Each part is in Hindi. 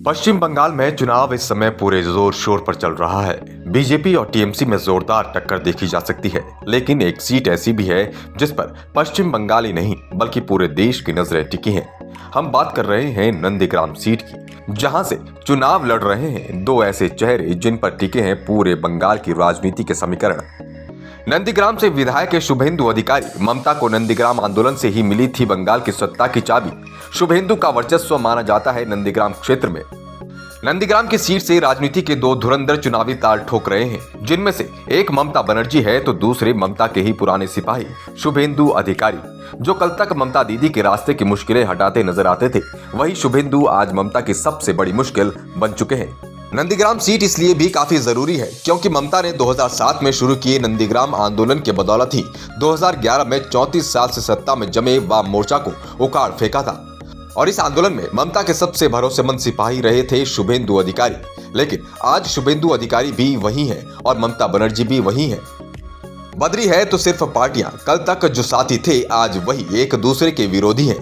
पश्चिम बंगाल में चुनाव इस समय पूरे जोर शोर पर चल रहा है। बीजेपी और टीएमसी में जोरदार टक्कर देखी जा सकती है, लेकिन एक सीट ऐसी भी है जिस पर पश्चिम बंगाल ही नहीं बल्कि पूरे देश की नजरें टिकी हैं। हम बात कर रहे हैं नंदीग्राम सीट की, जहां से चुनाव लड़ रहे हैं दो ऐसे चेहरे जिन पर टिके हैं पूरे बंगाल की राजनीति के समीकरण। नंदीग्राम से विधायक शुभेंदु अधिकारी। ममता को नंदीग्राम आंदोलन से ही मिली थी बंगाल की सत्ता की चाबी। शुभेंदु का वर्चस्व माना जाता है नंदीग्राम क्षेत्र में। नंदीग्राम की सीट से राजनीति के दो धुरंधर चुनावी ताल ठोक रहे हैं, जिनमें से एक ममता बनर्जी है तो दूसरे ममता के ही पुराने सिपाही शुभेंदु अधिकारी, जो कल तक ममता दीदी के रास्ते की मुश्किलें हटाते नजर आते थे। वही शुभेंदु आज ममता की सबसे बड़ी मुश्किल बन चुके हैं। नंदीग्राम सीट इसलिए भी काफी जरूरी है क्योंकि ममता ने 2007 में शुरू किए नंदीग्राम आंदोलन के बदौलत ही 2011 में 34 साल से सत्ता में जमे वाम मोर्चा को उखाड़ फेंका था। और इस आंदोलन में ममता के सबसे भरोसेमंद सिपाही रहे थे शुभेंदु अधिकारी। लेकिन आज शुभेंदु अधिकारी भी वही हैं और ममता बनर्जी भी वही हैं। बदली है तो सिर्फ पार्टियां। कल तक जो साथी थे आज वही एक दूसरे के विरोधी हैं।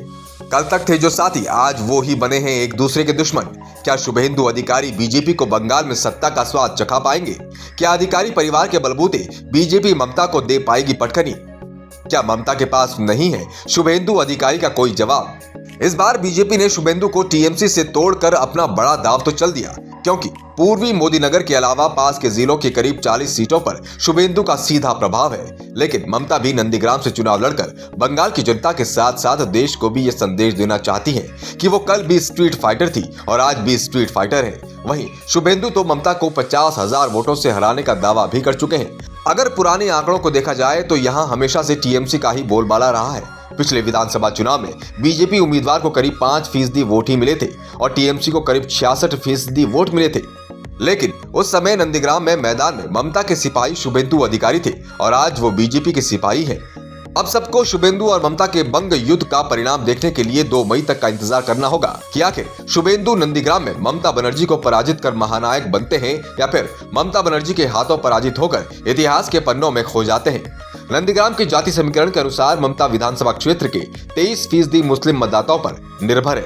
कल तक थे जो साथी आज वो ही बने हैं एक दूसरे के दुश्मन। क्या शुभेंदु अधिकारी बीजेपी को बंगाल में सत्ता का स्वाद चखा पाएंगे? क्या अधिकारी परिवार के बलबूते बीजेपी ममता को दे पाएगी पटखनी? क्या ममता के पास नहीं है शुभेंदु अधिकारी का कोई जवाब? इस बार बीजेपी ने शुभेंदु को टीएमसी से तोड़कर अपना बड़ा दांव तो चल दिया, क्योंकि पूर्वी मोदी नगर के अलावा पास के जिलों के करीब 40 सीटों पर शुभेंदु का सीधा प्रभाव है। लेकिन ममता भी नंदीग्राम से चुनाव लड़कर बंगाल की जनता के साथ साथ देश को भी ये संदेश देना चाहती हैं कि वो कल भी स्ट्रीट फाइटर थी और आज भी स्ट्रीट फाइटर है। वहीं शुभेंदु तो ममता को 50,000 वोटों से हराने का दावा भी कर चुके हैं। अगर पुराने आंकड़ों को देखा जाए तो यहाँ हमेशा से टीएमसी का ही बोलबाला रहा है। पिछले विधानसभा चुनाव में बीजेपी उम्मीदवार को करीब 5% वोट ही मिले थे और टीएमसी को करीब 66% वोट मिले थे। लेकिन उस समय नंदीग्राम में मैदान में ममता के सिपाही शुभेंदु अधिकारी थे और आज वो बीजेपी के सिपाही हैं। अब सबको शुभेंदु और ममता के बंग युद्ध का परिणाम देखने के लिए 2 मई तक का इंतजार करना होगा कि आखिर शुभेंदु नंदीग्राम में ममता बनर्जी को पराजित कर महानायक बनते हैं या फिर ममता बनर्जी के हाथों पराजित होकर इतिहास के पन्नों में खो जाते हैं। नंदीग्राम के जाति समीकरण के अनुसार ममता विधानसभा क्षेत्र के 23% मुस्लिम मतदाताओं पर निर्भर है,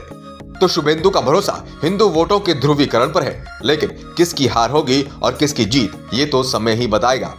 तो शुभेंदु का भरोसा हिंदू वोटों के ध्रुवीकरण पर है। लेकिन किसकी हार होगी और किसकी जीत, ये तो समय ही बताएगा।